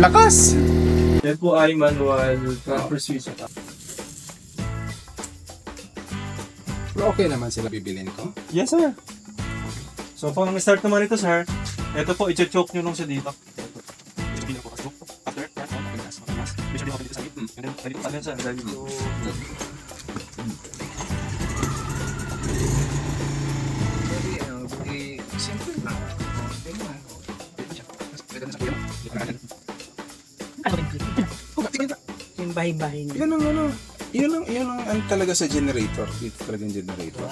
Lakas! Yan po ay manual transfer switch. Okay naman sila bibilin ko. Yes, sir. So, pang start naman ito, sir, ito po, i-choke nyo nung siya dito. After, usually ako dito sa hip. And then, dito pa sir. Simple lang. Yung bahay-bahay niya. Yan ang ano. Yan ang talaga sa generator. Dito talaga yung generator.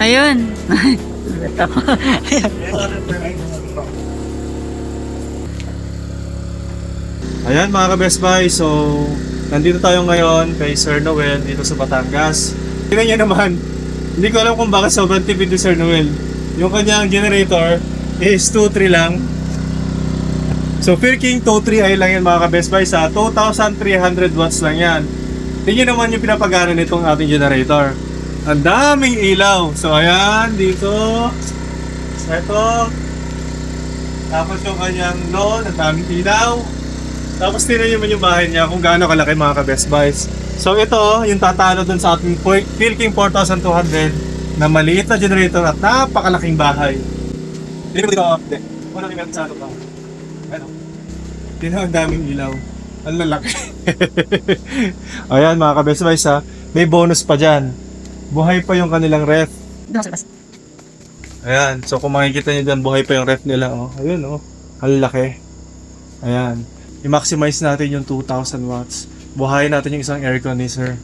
Ayun. Ayan mga ka-Best Buy, so nandito tayo ngayon kay Sir Noel dito sa Batangas. Tingnan niyo naman, hindi ko alam kung bakit sobrang tipid ni Sir Noel. Yung kanyang generator is 2.3 lang. So Firking 2.3i lang yan mga ka-Best Buy, sa 2,300 watts lang yan. Tingnan naman yung pinapagana nitong ating generator. Ang daming ilaw. So ayan, dito. Ito. Tapos yung kanyang load, ang daming ilaw. Tapos tingnan naman yung bahay niya kung gaano kalaki mga ka-Best Buys. So ito, yung tatalo dun sa ating Firking 4200 na maliit na generator at napakalaking bahay. Hindi mo dito, hindi. Wala kang sa ato pa. Ano? Tingnan ang daming ilaw. Ang lalaki. Ayan mga ka-Best Buys ha. May bonus pa dyan. Buhay pa yung kanilang ref. Ayan. So kung makikita nyo dyan, buhay pa yung ref nila. Oh. Ayun oh. Ang laki. Ayan. I-maximize natin yung 2,000 watts. Buhayin natin yung isang air conditioner.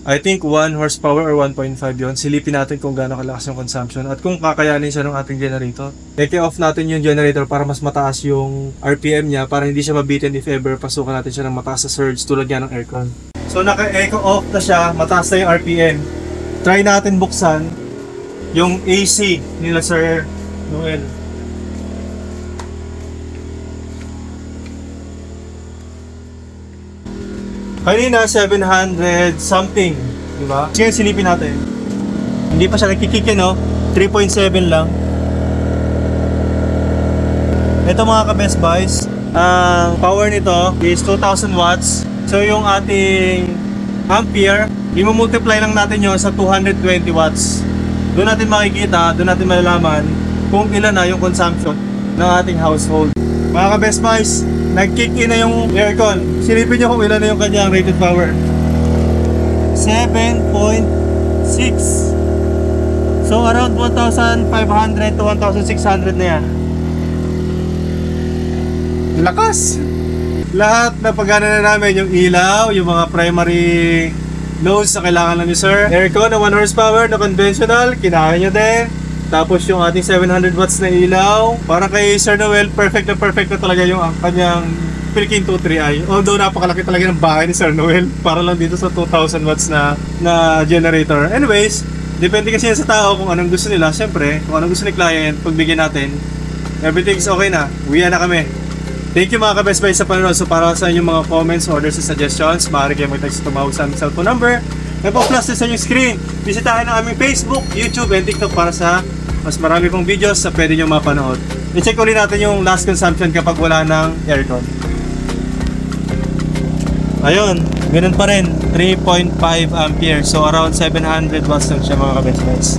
I think 1 horsepower or 1.5 yun. Silipin natin kung gaano kalakas yung consumption at kung kakayanin siya ng ating generator. I-off natin yung generator para mas mataas yung RPM niya para hindi siya mabitin if ever pasukan natin siya ng mataas sa surge tulad yan ng aircon. So naka-eco off na siya, mataas na yung RPM. Try natin buksan yung AC nila Sir Noel. Kanina 700 something, di ba? Sige, silipin natin. Hindi pa siya nagkikik no? 3.7 lang. Ito mga ka-Best Buys, ang power nito is 2,000 watts. So yung ating ampere, i-multiply lang natin yun sa 220 watts. Doon natin makikita, doon natin malalaman kung ilan na yung consumption ng ating household. Mga ka-Best Buys, nag-kick in na yung aircon. Silipin nyo kung ilan na yung kanyang rated power. 7.6. So around 1,500 to 1,600 na yan. Lakas! Lahat na pagana na namin, yung ilaw, yung mga primary loads na kailangan lang ni Sir. Aircon na 1 horsepower na conventional, kinakain nyo din. Tapos yung ating 700 watts na ilaw. Para kay Sir Noel, perfect na talaga yung kanyang Firking 2.3i. Although napakalaki talaga ng bahay ni Sir Noel para lang dito sa 2,000 watts na generator. Anyways, depende kasi yan sa tao kung anong gusto nila. Siyempre, kung anong gusto ni client, pagbigyan natin, everything's okay na. Uwian na kami. Thank you mga ka-Best Buy sa panonood. So para sa inyong mga comments, orders, and suggestions, maaari kayo mag-text tumawag sa aming cellphone number. May pa-plus sa inyong screen. Bisitahin ang aming Facebook, YouTube, and TikTok para sa mas marami pong videos na pwede nyo mapanood. I-check ulit natin yung last consumption kapag wala ng aircon. Ayun, ganun pa rin. 3.5 ampere. So around 700 watts lang siya mga ka-Best Buys.